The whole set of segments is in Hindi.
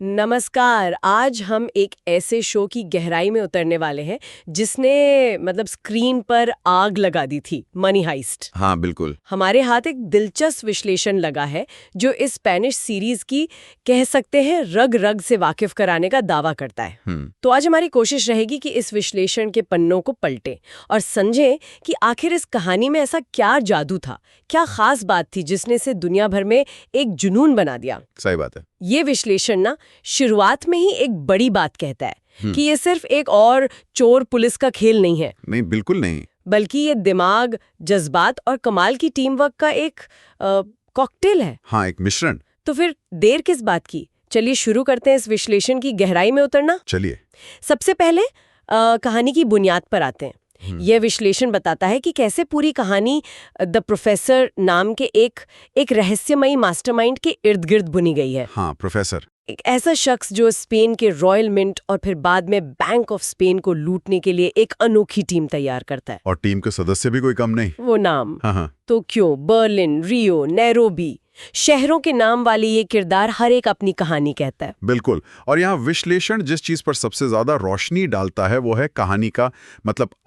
नमस्कार। आज हम एक ऐसे शो की गहराई में उतरने वाले हैं जिसने स्क्रीन पर आग लगा दी थी, मनी हाइस्ट। हाँ बिल्कुल। हमारे हाथ एक दिलचस्प विश्लेषण लगा है जो इस स्पेनिश सीरीज की कह सकते हैं रग रग से वाकिफ कराने का दावा करता है। तो आज हमारी कोशिश रहेगी कि इस विश्लेषण के पन्नों को पलटें और समझें कि आखिर इस कहानी में ऐसा क्या जादू था, क्या खास बात थी जिसने इसे दुनिया भर में एक जुनून बना दिया। सही बात है। ये विश्लेषण ना शुरुआत में ही एक बड़ी बात कहता है कि ये सिर्फ एक और चोर पुलिस का खेल नहीं है। नहीं, बिल्कुल नहीं। बल्कि ये दिमाग, जज्बात और कमाल की टीम वर्क का एक कॉकटेल है। हाँ, एक मिश्रण। तो फिर देर किस बात की, चलिए शुरू करते हैं इस विश्लेषण की गहराई में उतरना। चलिए। सबसे पहले कहानी की बुनियाद पर आते हैं। यह विश्लेषण बताता है कि कैसे पूरी कहानी द प्रोफेसर नाम के एक रहस्यमयी मास्टरमाइंड के इर्द गिर्द बुनी गई है। हाँ, प्रोफेसर। एक ऐसा शख्स जो स्पेन के रॉयल मिंट और फिर बाद में बैंक ऑफ स्पेन को लूटने के लिए एक अनोखी टीम तैयार करता है। और टीम के सदस्य भी कोई कम नहीं। वो नाम हाँ। तो क्यों, बर्लिन, रियो, नैरोबी, शहरों के नाम वाले ये किरदार हर एक अपनी कहानी कहता है। बिल्कुल। और यहाँ विश्लेषण जिस चीज पर सबसे ज्यादा रोशनी डालता है वो है कहानी का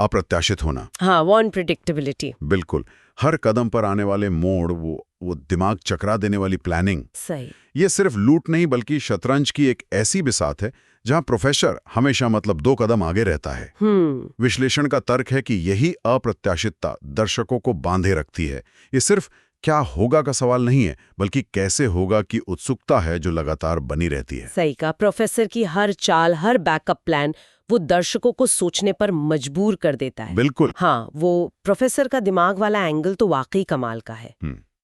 अप्रत्याशित होना। हाँ, अनप्रेडिक्टेबिलिटी। बिल्कुल। हर कदम पर आने वाले मोड़, वो दिमाग चकरा देने वाली प्लानिंग। सही। ये सिर्फ लूट नहीं बल्कि शतरंज की एक ऐसी बिसात है जहां प्रोफेसर हमेशा 2 कदम आगे रहता है। विश्लेषण का तर्क है कि यही अप्रत्याशितता दर्शकों को बांधे रखती है। ये सिर्फ क्या होगा का सवाल नहीं है बल्कि कैसे होगा की उत्सुकता है जो लगातार बनी रहती है। सही कहा। प्रोफेसर की हर चाल, हर बैकअप प्लान वो दर्शकों को सोचने पर मजबूर कर देता है। बिल्कुल। हाँ, वो प्रोफेसर का दिमाग वाला एंगल तो वाकई कमाल का है।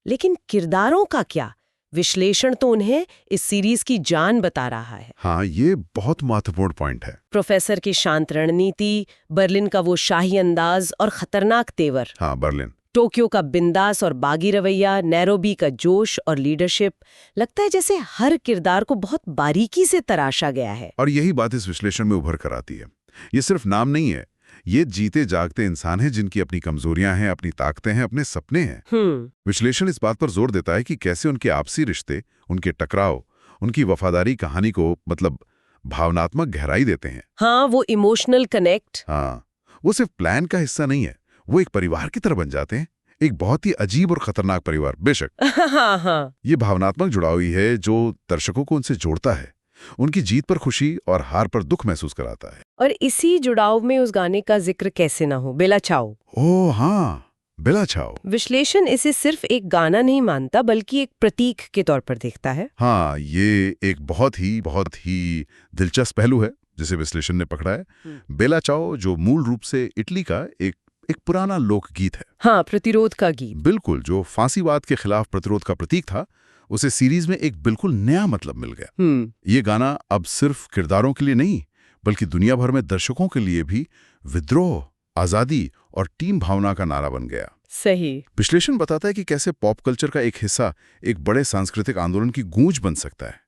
लेकिन किरदारों का क्या? विश्लेषण तो उन्हें इस सीरीज की जान बता रहा है। हाँ, ये बहुत महत्वपूर्ण पॉइंट है। प्रोफेसर की शांत रणनीति, बर्लिन का वो शाही अंदाज और खतरनाक तेवर। हाँ, बर्लिन। टोक्यो का बिंदास और बागी रवैया, नैरोबी का जोश और लीडरशिप। लगता है जैसे हर किरदार को बहुत बारीकी से तराशा गया है। और यही बात इस विश्लेषण में उभर कर आती है। ये सिर्फ नाम नहीं है, ये जीते जागते इंसान हैं जिनकी अपनी कमजोरियां हैं, अपनी ताकतें हैं, अपने सपने हैं। विश्लेषण इस बात पर जोर देता है कि कैसे उनके आपसी रिश्ते, उनके टकराव, उनकी वफादारी कहानी को भावनात्मक गहराई देते हैं। हाँ, वो इमोशनल कनेक्ट। हाँ, वो सिर्फ प्लान का हिस्सा नहीं है, वो एक परिवार की तरह बन जाते हैं। एक बहुत ही अजीब और खतरनाक परिवार, बेशक। हाँ। ये भावनात्मक जुड़ाव ही है जो दर्शकों को उनसे जोड़ता है, उनकी जीत पर खुशी और हार पर दुख महसूस कराता है। और इसी जुड़ाव में उस गाने का जिक्र कैसे ना हो, बेला चाओ। ओह हाँ, बेला चाओ। विश्लेषण इसे सिर्फ एक गाना नहीं मानता बल्कि एक प्रतीक के तौर पर देखता है। हाँ, ये एक बहुत ही दिलचस्प पहलू है जिसे विश्लेषण ने पकड़ा है। बेला चाओ जो मूल रूप से इटली का एक पुराना लोकगीत है। हाँ, प्रतिरोध का गीत। बिल्कुल, जो फांसीवाद के खिलाफ प्रतिरोध का प्रतीक था, उसे सीरीज में एक बिल्कुल नया मतलब मिल गया। ये गाना अब सिर्फ किरदारों के लिए नहीं बल्कि दुनिया भर में दर्शकों के लिए भी विद्रोह, आजादी और टीम भावना का नारा बन गया। सही। विश्लेषण बताता है कि कैसे पॉप कल्चर का एक हिस्सा एक बड़े सांस्कृतिक आंदोलन की गूंज बन सकता है।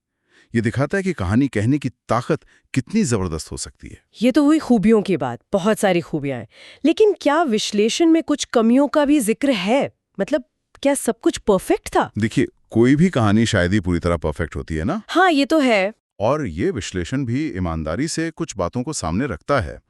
ये दिखाता है कि कहानी कहने की ताकत कितनी जबरदस्त हो सकती है। ये तो हुई खूबियों की बात, बहुत सारी खूबियां हैं। लेकिन क्या विश्लेषण में कुछ कमियों का भी जिक्र है? क्या सब कुछ परफेक्ट था? देखिए, कोई भी कहानी शायद ही पूरी तरह परफेक्ट होती है ना। हाँ, ये तो है। और ये विश्लेषण भी ईमानदारी से कुछ बातों को सामने रखता है।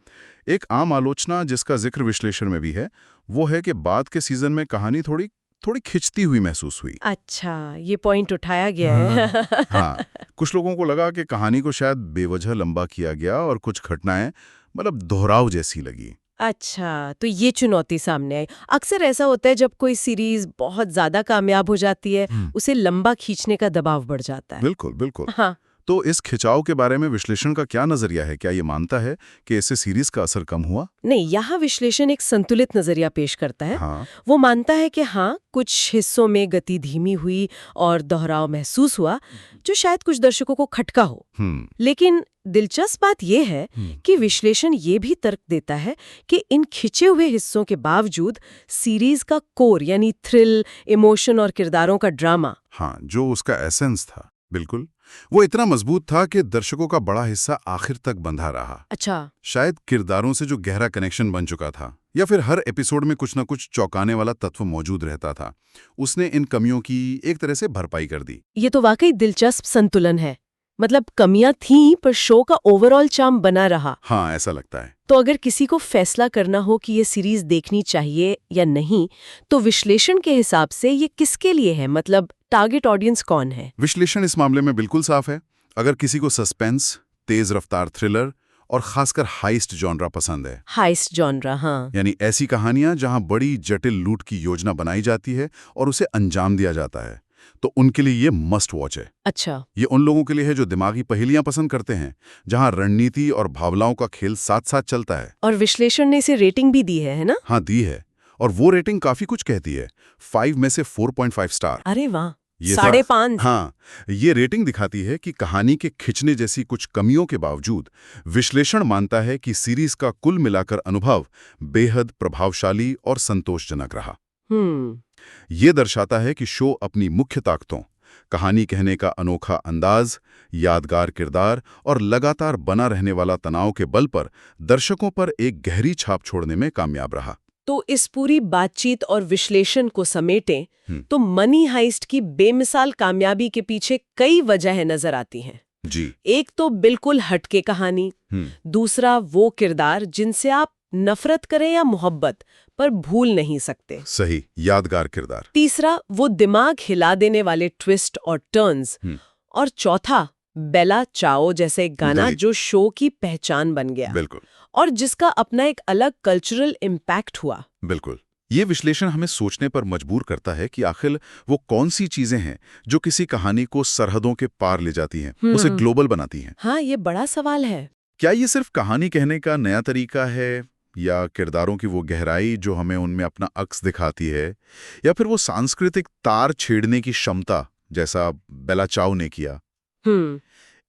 एक आम आलोचना जिसका जिक्र विश्लेषण में भी है वो है कि बाद के सीजन में कहानी थोड़ी खिंचती हुई महसूस हुई। अच्छा, ये पॉइंट उठाया गया है। हाँ, कुछ लोगों को लगा कि कहानी को शायद बेवजह लंबा किया गया और कुछ घटनाएं दोहराव जैसी लगी। अच्छा, तो ये चुनौती सामने आई। अक्सर ऐसा होता है जब कोई सीरीज बहुत ज्यादा कामयाब हो जाती है, उसे लंबा खींचने का दबाव बढ़ जाता है। बिल्कुल। हाँ। तो इस खिंचाव के बारे में विश्लेषण का क्या नजरिया है? क्या ये मानता है कि इससे सीरीज का असर कम हुआ? नहीं, यहाँ विश्लेषण एक संतुलित नजरिया पेश करता है। हाँ। वो मानता है कि हाँ, कुछ हिस्सों में गति धीमी हुई और दोहराव महसूस हुआ जो शायद कुछ दर्शकों को खटका हो। लेकिन दिलचस्प बात यह है कि विश्लेषण ये भी तर्क देता है कि इन खिंचे हुए हिस्सों के बावजूद सीरीज का कोर यानी थ्रिल, इमोशन और किरदारों का ड्रामा, हाँ, जो उसका एसेंस था, बिल्कुल, वो इतना मजबूत था कि दर्शकों का बड़ा हिस्सा आखिर तक बंधा रहा। अच्छा। शायद किरदारों से जो गहरा कनेक्शन बन चुका था या फिर हर एपिसोड में कुछ न कुछ चौंकाने वाला तत्व मौजूद रहता था, उसने इन कमियों की एक तरह से भरपाई कर दी। ये तो वाकई दिलचस्प संतुलन है। मतलब कमियां थीं पर शो का ओवरऑल चार्म बना रहा। हाँ, ऐसा लगता है। तो अगर किसी को फैसला करना हो कि ये सीरीज देखनी चाहिए या नहीं, तो विश्लेषण के हिसाब से ये किसके लिए है? मतलब टारगेट ऑडियंस कौन है? विश्लेषण इस मामले में बिल्कुल साफ है। अगर किसी को सस्पेंस, तेज रफ्तार थ्रिलर और खासकर हाइस्ट जॉनरा पसंद है, हाइस्ट जॉनरा, हाँ। यानी ऐसी कहानियां जहां बड़ी जटिल लूट की योजना बनाई जाती है और उसे अंजाम दिया जाता है, तो उनके लिए ये मस्ट वॉच है। अच्छा। ये उन लोगों के लिए है जो दिमागी पहेलियां पसंद करते हैं, जहां रणनीति और भावनाओं का खेल साथ साथ चलता है। और विश्लेषण ने इसे रेटिंग भी दी है ना? हाँ, दी है। और वो रेटिंग काफी कुछ कहती है। 5 में से 4.5 स्टार। अरे वाह, ये 5.5। हाँ, ये रेटिंग दिखाती है कि कहानी के खिंचने जैसी कुछ कमियों के बावजूद विश्लेषण मानता है कि सीरीज का कुल मिलाकर अनुभव बेहद प्रभावशाली और संतोषजनक रहा। ये दर्शाता है कि शो अपनी मुख्य ताकतों, कहानी कहने का अनोखा अंदाज, यादगार किरदार और लगातार बना रहने वाला तनाव के बल पर दर्शकों पर एक गहरी छाप छोड़ने में कामयाब रहा। तो इस पूरी बातचीत और विश्लेषण को समेटें तो मनी हाइस्ट की बेमिसाल कामयाबी के पीछे कई वजहें नजर आती हैं। जी। एक तो बिल्कुल हटके कहानी, दूसरा वो किरदार जिनसे आप नफरत करें या मोहब्बत पर भूल नहीं सकते। सही, यादगार किरदार। तीसरा वो दिमाग हिला देने वाले ट्विस्ट और टर्न्स। और चौथा बेला चाओ जैसे गाना जो शो की पहचान बन गया। बिल्कुल। और जिसका अपना एक अलग कल्चरल इम्पैक्ट हुआ। बिल्कुल। ये विश्लेषण हमें सोचने पर मजबूर करता है कि आखिर वो कौन सी चीजें हैं जो किसी कहानी को सरहदों के पार ले जाती हैं, उसे ग्लोबल बनाती हैं। हाँ, ये बड़ा सवाल है। क्या ये सिर्फ कहानी कहने का नया तरीका है, या किरदारों की वो गहराई जो हमें उनमें अपना अक्स दिखाती है, या फिर वो सांस्कृतिक तार छेड़ने की क्षमता जैसा बेला चाओ ने किया?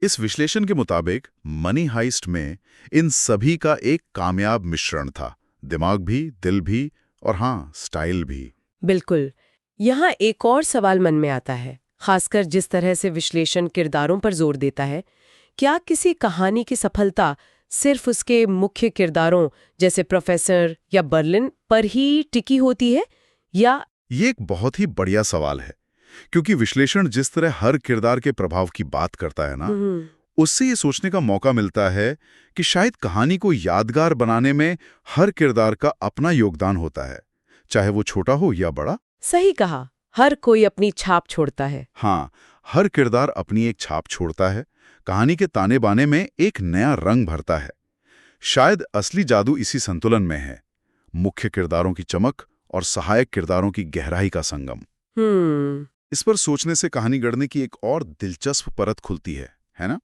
इस विश्लेषण के मुताबिक मनी हाइस्ट में इन सभी का एक कामयाब मिश्रण था। दिमाग भी, दिल भी और हाँ, स्टाइल भी। बिल्कुल। यहाँ एक और सवाल मन में आता है, खासकर जिस तरह से विश्लेषण किरदारों पर जोर देता है। क्या किसी कहानी की सफलता सिर्फ उसके मुख्य किरदारों जैसे प्रोफेसर या बर्लिन पर ही टिकी होती है, या? ये एक बहुत ही बढ़िया सवाल है, क्योंकि विश्लेषण जिस तरह हर किरदार के प्रभाव की बात करता है ना, उससे ये सोचने का मौका मिलता है कि शायद कहानी को यादगार बनाने में हर किरदार का अपना योगदान होता है, चाहे वो छोटा हो या बड़ा। सही कहा, हर कोई अपनी छाप छोड़ता है। हाँ, हर किरदार अपनी एक छाप छोड़ता है, कहानी के ताने बाने में एक नया रंग भरता है। शायद असली जादू इसी संतुलन में है, मुख्य किरदारों की चमक और सहायक किरदारों की गहराई का संगम। इस पर सोचने से कहानी गढ़ने की एक और दिलचस्प परत खुलती है ना?